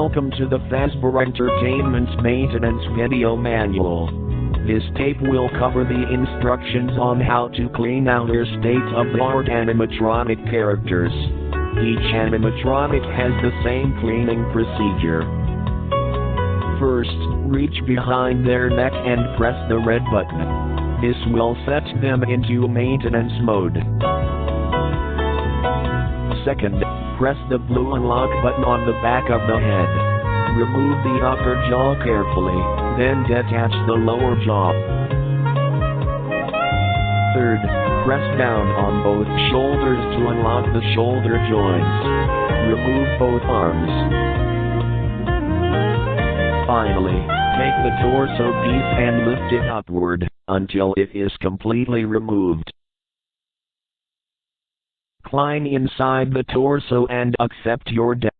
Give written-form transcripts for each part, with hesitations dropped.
Welcome to the Fazbear Entertainment's maintenance video manual. This tape will cover the instructions on how to clean out your state-of-the-art animatronic characters. Each animatronic has the same cleaning procedure. First, reach behind their neck and press the red button. This will set them into maintenance mode. Second, press the blue unlock button on the back of the head. Remove the upper jaw carefully, then detach the lower jaw. Third, press down on both shoulders to unlock the shoulder joints. Remove both arms. Finally, take the torso piece and lift it upward until it is completely removed. Climb inside the torso and accept your death.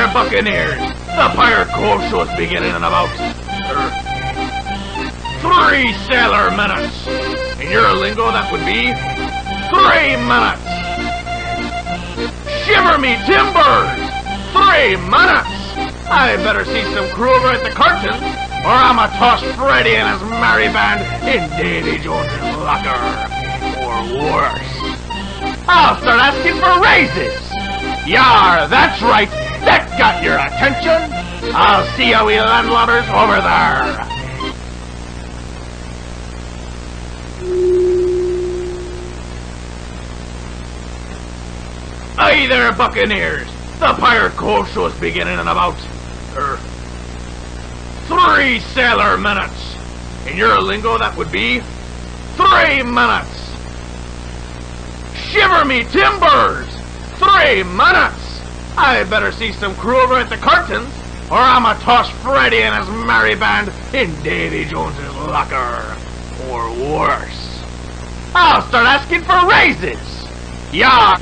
there, Buccaneers! The pirate cove show's beginning in about 3 sailor minutes. In your lingo, that would be 3 minutes. Shiver me timbers! 3 minutes! I better see some crew over at the curtain, or I'ma toss Freddy and his merry band in Davy Jones's locker. Or worse. I'll start asking for raises! Yar, that's right! That got your attention! I'll see you we landlubbers over there! Aye there, Buccaneers! The Pirate Cove show's beginning in about 3 sailor minutes. In your lingo, that would be 3 minutes. Shiver me timbers! 3 minutes! I better see some crew over at the curtains, or I'ma toss Freddy and his merry band in Davy Jones's locker. Or worse. I'll start asking for raises! Yeah!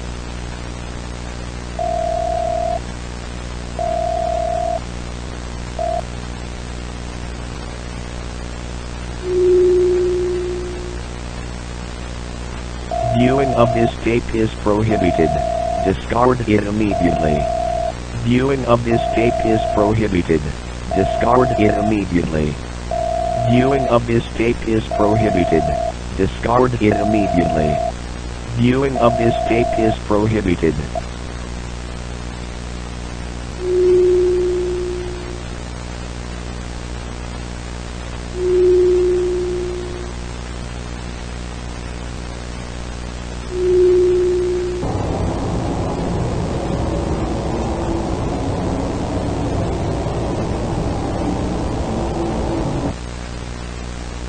Viewing of this tape is prohibited. Discard it immediately. Viewing of this tape is prohibited. Discard it immediately. Viewing of this tape is prohibited. Discard it immediately. Viewing of this tape is prohibited.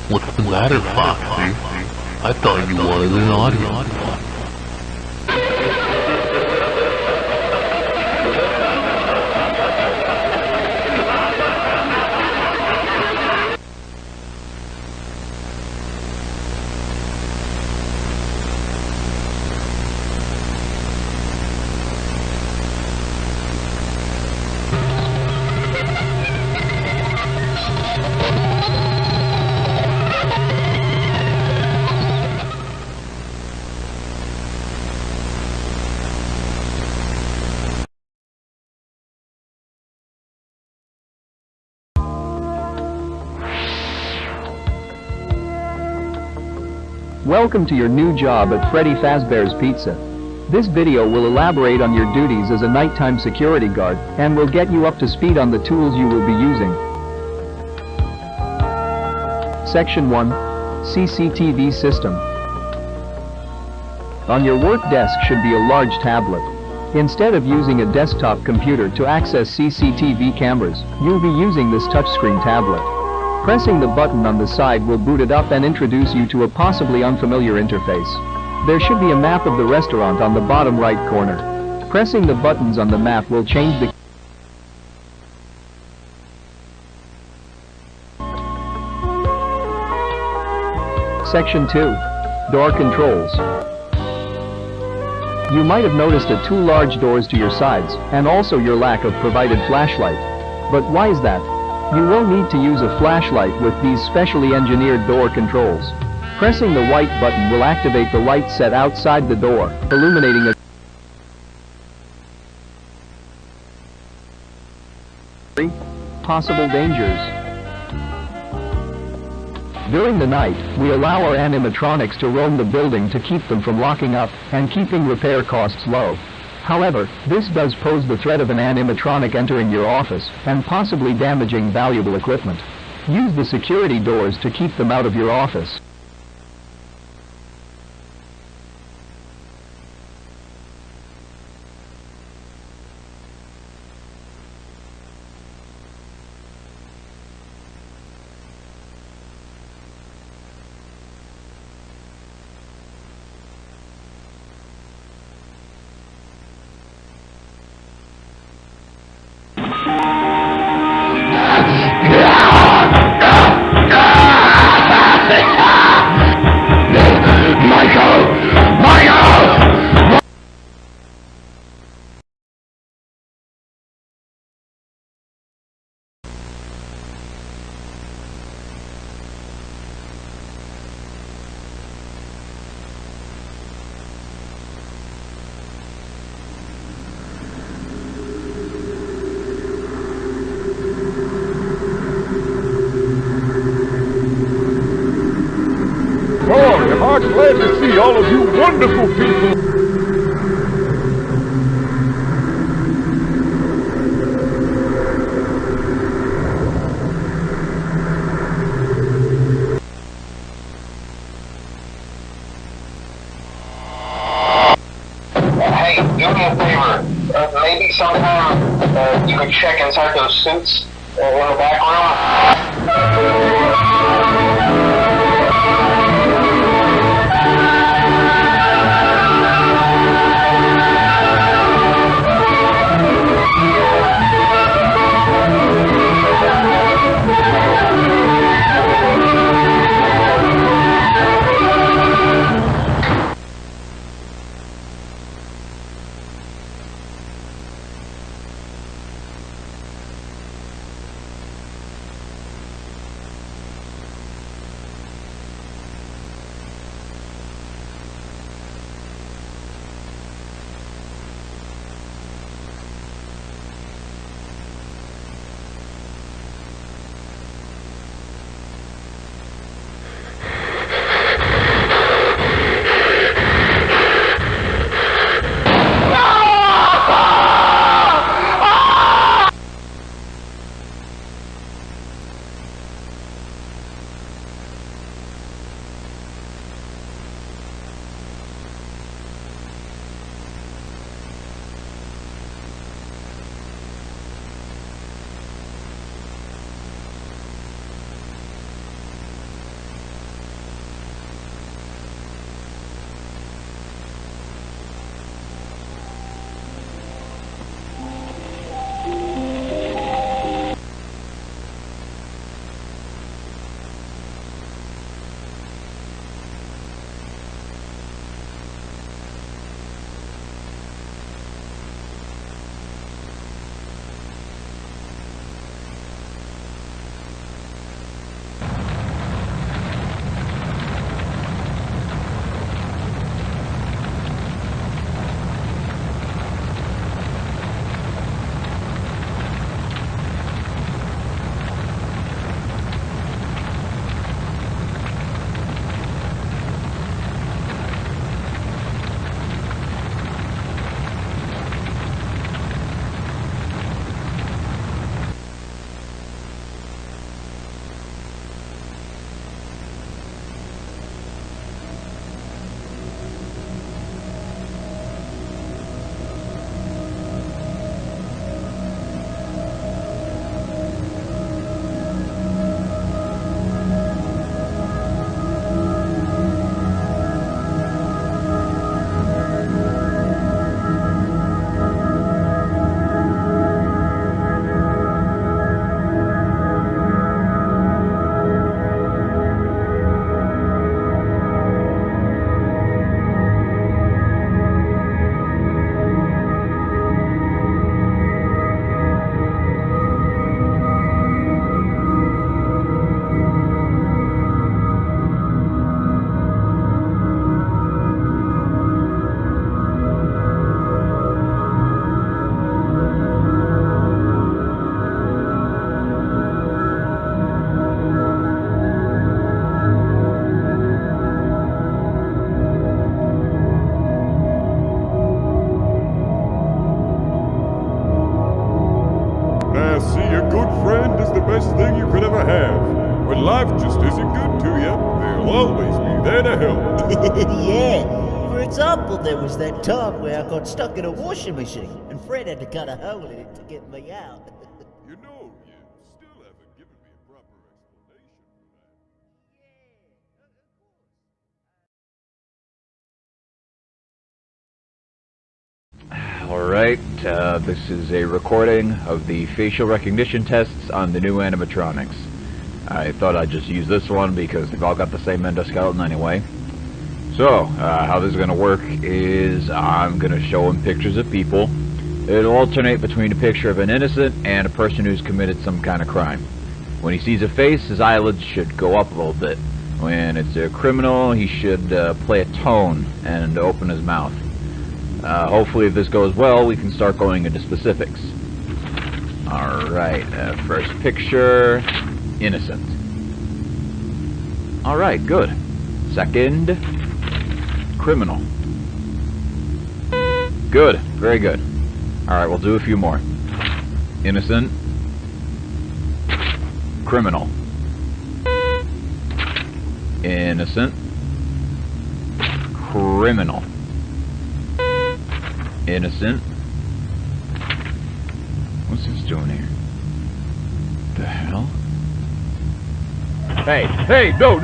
What's the matter, Foxy? I thought you wanted an audience. Welcome to your new job at Freddy Fazbear's Pizza. This video will elaborate on your duties as a nighttime security guard and will get you up to speed on the tools you will be using. Section 1. CCTV System. On your work desk should be a large tablet. Instead of using a desktop computer to access CCTV cameras, you'll be using this touchscreen tablet. Pressing the button on the side will boot it up and introduce you to a possibly unfamiliar interface. There should be a map of the restaurant on the bottom right corner. Pressing the buttons on the map will change the Section 2. Door Controls. You might have noticed the 2 large doors to your sides, and also your lack of provided flashlight. But why is that? You will need to use a flashlight with these specially engineered door controls. Pressing the white button will activate the light set outside the door, illuminating possible dangers. During the night, we allow our animatronics to roam the building to keep them from locking up and keeping repair costs low. However, this does pose the threat of an animatronic entering your office and possibly damaging valuable equipment. Use the security doors to keep them out of your office. see all of you wonderful people. Hey, do me a favor. Maybe sometime you could check inside those suits in the back room. best thing you could ever have. When life just isn't good to you, they'll always be there to help. Yeah. For example, there was that time where I got stuck in a washing machine and Fred had to cut a hole in it to get me out. You know, you still haven't given me a proper explanation for that. Alright, this is a recording of the facial recognition tests on the new animatronics. I thought I'd just use this one because they've all got the same endoskeleton anyway. So, how this is going to work is I'm going to show him pictures of people. It'll alternate between a picture of an innocent and a person who's committed some kind of crime. When he sees a face, his eyelids should go up a little bit. When it's a criminal, he should play a tone and open his mouth. Hopefully if this goes well, we can start going into specifics. Alright, first picture, innocent. Alright, good. Second, Criminal. Good. Very good. Alright, we'll do a few more. Innocent. Criminal. Innocent. Criminal. Innocent. What's this doing here? The hell? Hey, no!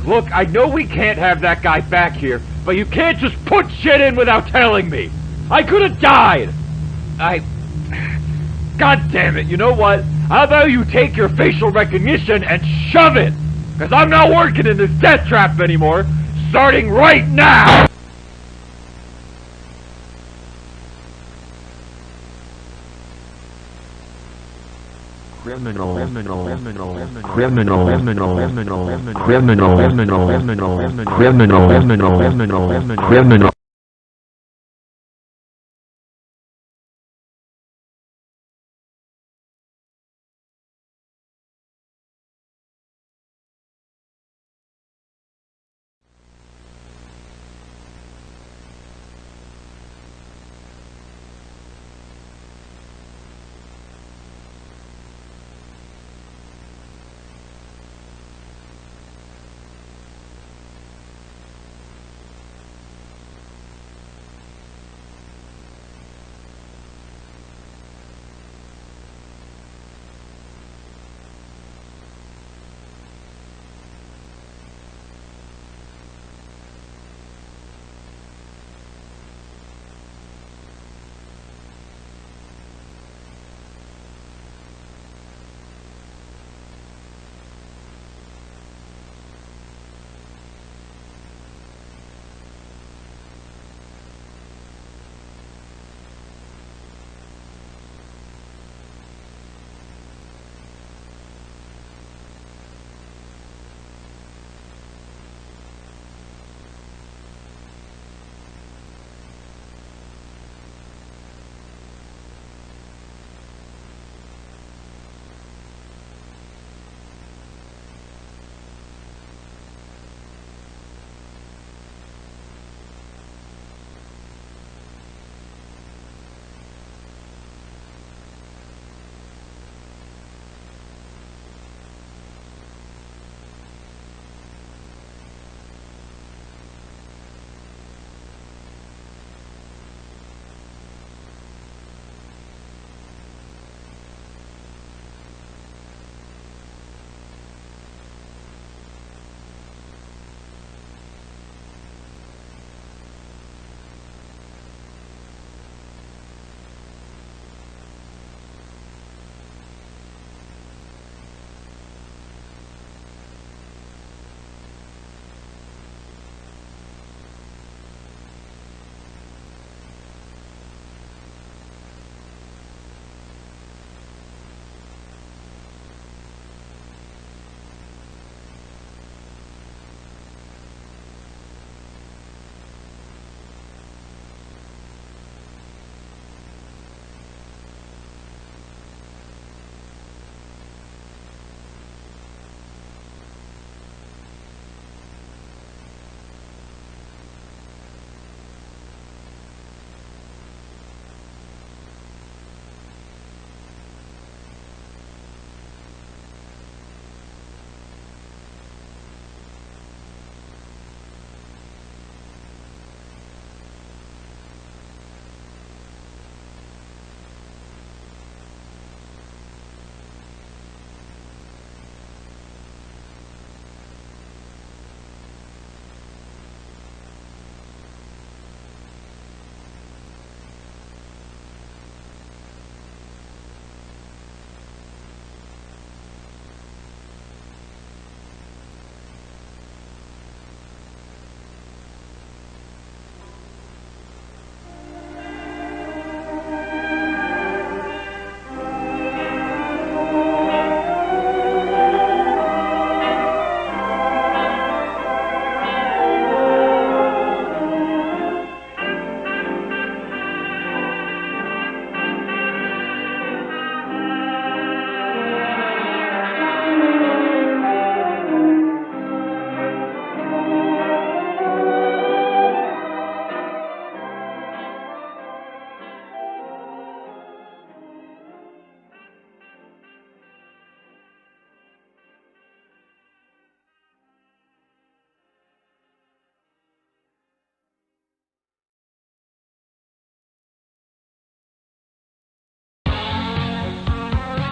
Look, I know we can't have that guy back here, but you can't just put shit in without telling me! I could have died! God damn it, you know what? How about you take your facial recognition and shove it? Because I'm not working in this death trap anymore, starting right now! Criminal.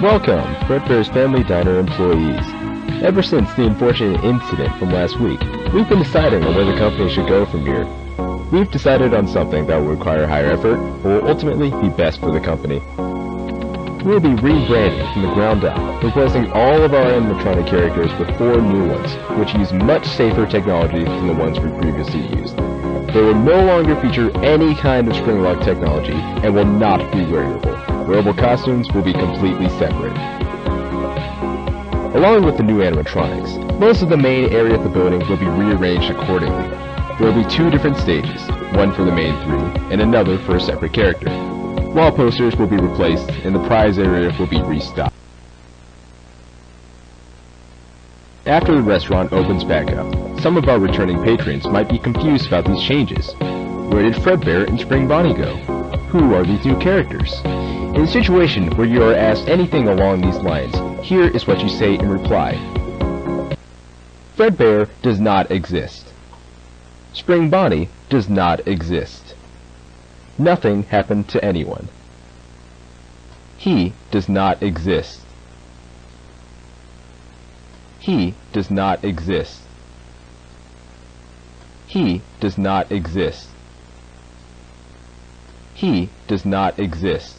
Welcome, Fredbear's Family Diner employees. Ever since the unfortunate incident from last week, we've been deciding on where the company should go from here. We've decided on something that will require higher effort, but will ultimately be best for the company. We'll be rebranding from the ground up, replacing all of our animatronic characters with 4 new ones, which use much safer technology than the ones we previously used. They will no longer feature any kind of spring-lock technology, and will not be wearable. Wearable costumes will be completely separate. Along with the new animatronics, most of the main area of the building will be rearranged accordingly. There will be 2 different stages, one for the main 3, and another for a separate character. Wall posters will be replaced, and the prize area will be restocked. After the restaurant opens back up, some of our returning patrons might be confused about these changes. Where did Fredbear and Spring Bonnie go? Who are these new characters? In a situation where you are asked anything along these lines, here is what you say in reply. Fredbear does not exist. Spring Bonnie does not exist. Nothing happened to anyone. He does not exist. He does not exist. He does not exist. He does not exist.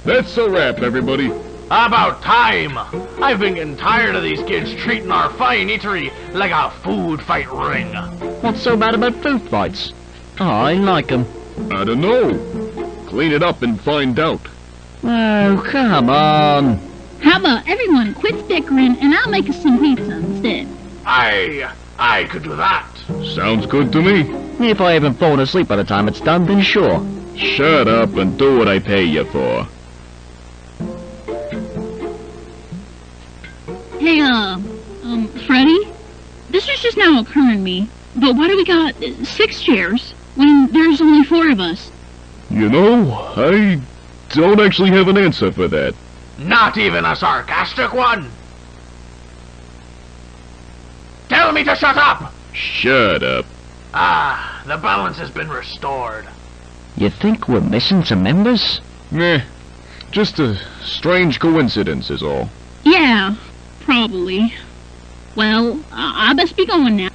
That's a wrap, everybody. About time! I've been getting tired of these kids treating our fine eatery like a food fight ring. What's so bad about food fights? I like them. I don't know. Clean it up and find out. Oh, come on. How about everyone quits bickering and I'll make us some pizza instead? I could do that. Sounds good to me. If I haven't fallen asleep by the time it's done, then sure. Shut up and do what I pay you for. Hey, Freddy? This is just now occurring to me, but why do we got 6 chairs when there's only 4 of us? You know, I don't actually have an answer for that. Not even a sarcastic one. Tell me to shut up! Shut up. Ah, the balance has been restored. You think we're missing some members? Meh. Just a strange coincidence is all. Yeah, probably. Well, I best be going now.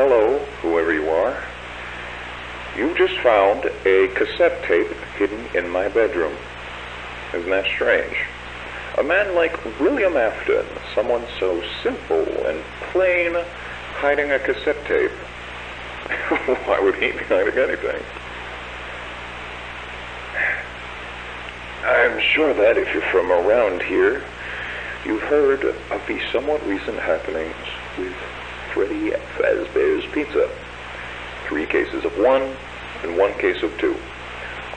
Hello, whoever you are. You just found a cassette tape hidden in my bedroom. Isn't that strange? A man like William Afton, someone so simple and plain, hiding a cassette tape. Why would he be hiding anything? I'm sure that if you're from around here, you've heard of the somewhat recent happenings with Freddy Fazbear's Pizza. 3 cases of 1 and 1 case of 2.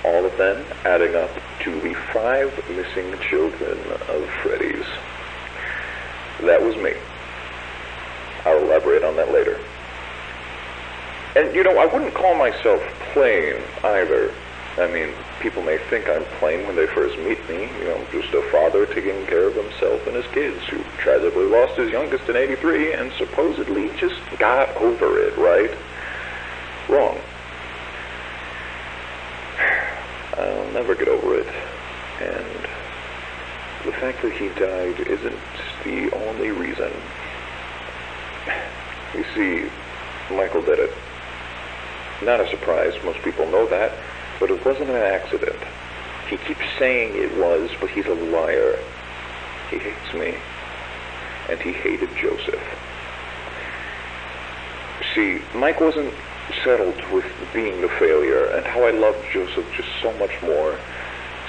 All of them adding up to the 5 missing children of Freddy's. That was me. I'll elaborate on that later. And, you know, I wouldn't call myself plain either. I mean, people may think I'm plain when they first meet me. You know, just a father taking care of himself and his kids who tragically lost his youngest in '83 and supposedly just got over it, right? Wrong. I'll never get over it. And the fact that he died isn't the only reason. You see, Michael did it. Not a surprise, most people know that, but it wasn't an accident. He keeps saying it was, but he's a liar. He hates me, and he hated Joseph. See, Mike wasn't settled with being the failure, and how I loved Joseph just so much more,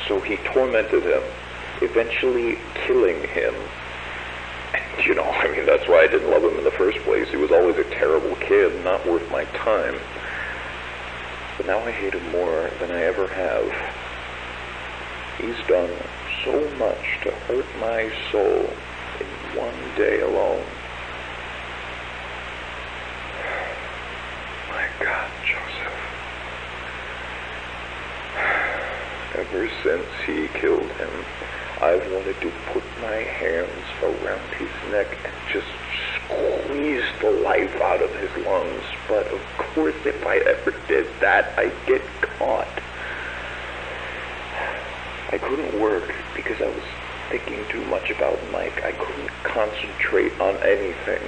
so he tormented him, eventually killing him. And, you know, I mean, that's why I didn't love him in the first place. He was always a terrible kid, not worth my time. But now I hate him more than I ever have. He's done so much to hurt my soul in one day alone. My God, Joseph. Ever since he killed him, I've wanted to put my hands around his neck and just squeeze the life out of his lungs. But of course, if I ever did that, I'd get caught. I couldn't work because I was thinking too much about Mike. I couldn't concentrate on anything.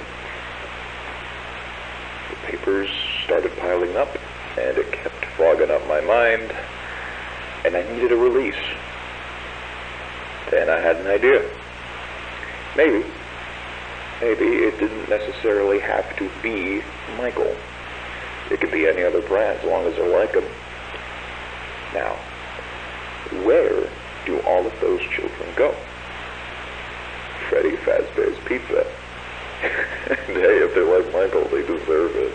The papers started piling up, and it kept fogging up my mind, and I needed a release. Then I had an idea. Maybe it didn't necessarily have to be Michael. It could be any other brand as long as I like them. Now, where do all of those children go? Freddy Fazbear's Pizza. And hey, if they're like Michael, they deserve it.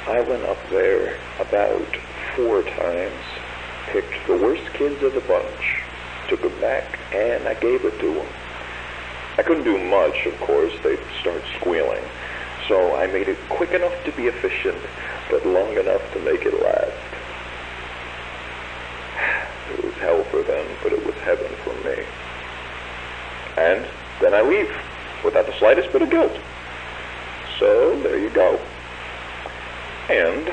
I went up there about 4 times, picked the worst kids of the bunch, took them back, and I gave it to them. I couldn't do much, of course. They'd start squealing. So I made it quick enough to be efficient, but long enough to make it last. It was hell for them, but it was heaven for me. And then I leave, without the slightest bit of guilt. So, there you go. And,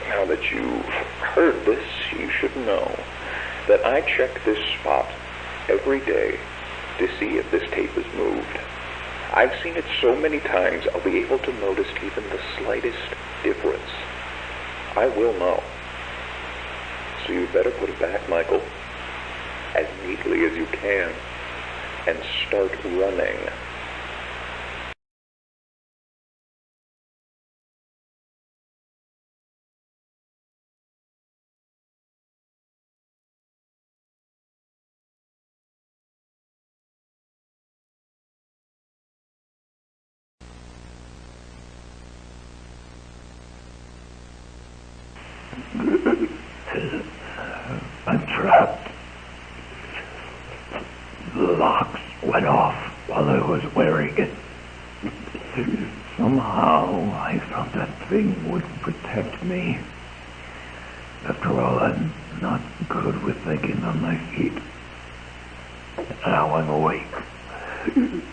now that you've heard this, you should know that I check this spot every day to see if this tape is moved. I've seen it so many times, I'll be able to notice even the slightest difference. I will know. So you better put it back, Michael, as neatly as you can, and start running. I'm trapped. The locks went off while I was wearing it. Somehow I thought that thing would protect me. After all, I'm not good with thinking on my feet. Now I'm awake.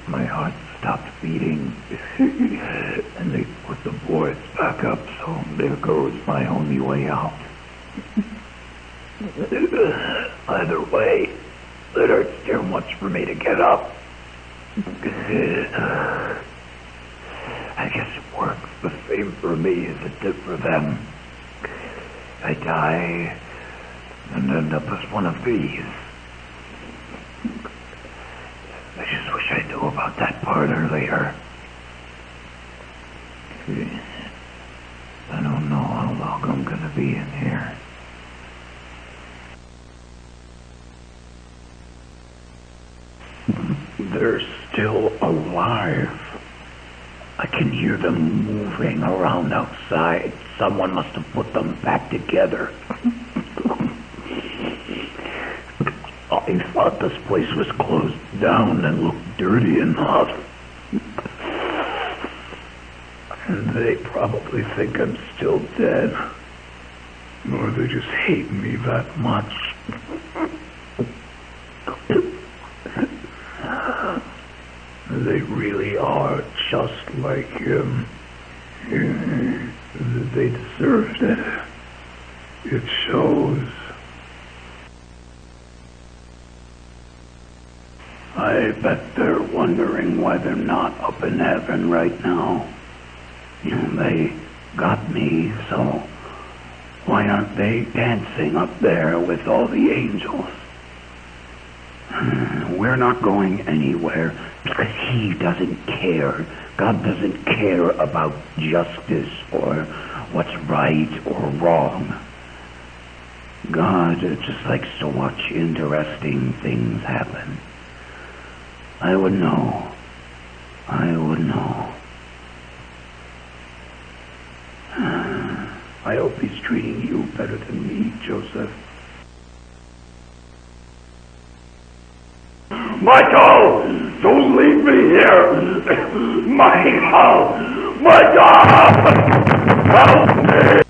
My heart stopped beating, and they put the boards back up, so there goes my only way out. Either way, it hurts too much for me to get up. I guess it works the same for me as it did for them. I die and end up as one of these. I just wish I knew about that part earlier. I don't know how long I'm gonna be in here. They're still alive. I can hear them moving around outside. Someone must have put them back together. I thought this place was closed down and looked dirty enough. And they probably think I'm still dead. Or they just hate me that much. They really are just like him. They deserved it. It shows. I bet they're wondering why they're not up in heaven right now. They got me, so why aren't they dancing up there with all the angels? We're not going anywhere because he doesn't care. God doesn't care about justice or what's right or wrong. God just likes to watch interesting things happen. I would know. I would know. I hope he's treating you better than me, Joseph. Michael! Don't leave me here! Michael! Michael! Help me!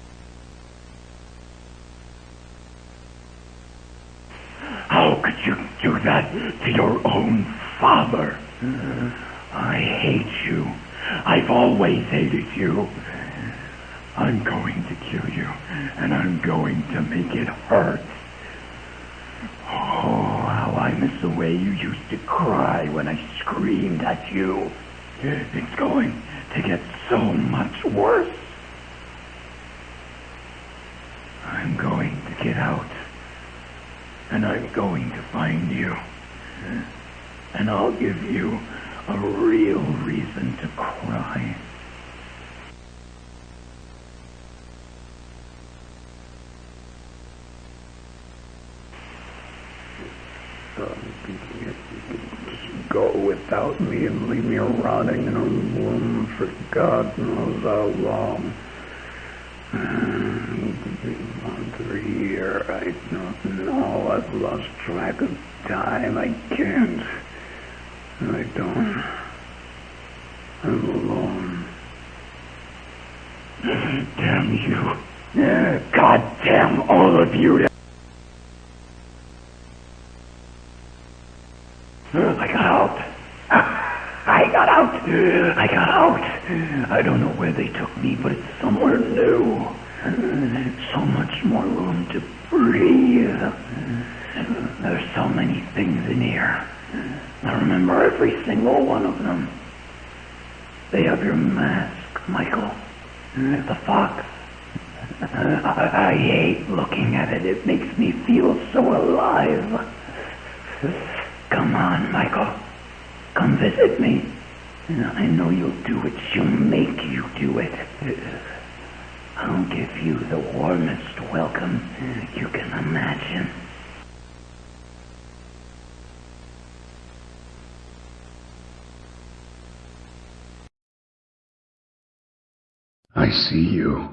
How could you do that to your own father? I hate you. I've always hated you. I'm going to kill you, and I'm going to make it hurt. Oh, how I miss the way you used to cry when I screamed at you. It's going to get so much worse. I'm going to get out, and I'm going to find you, and I'll give you a real reason to cry. You can just go without me and leave me rotting in a room for God knows how long. Month or a year, I don't know. I've lost track of time. I can't. I don't. I'm alone. Damn you. God damn all of you. I got out. I got out. I got out. I don't know where they took me, but it's somewhere new. So much more room to breathe. There's so many things in here. I remember every single one of them. They have your mask, Michael. The fox. I hate looking at it. It makes me feel so alive. Come on, Michael. Come visit me. I know you'll do it. She'll make you do it. I'll give you the warmest welcome you can imagine. I see you.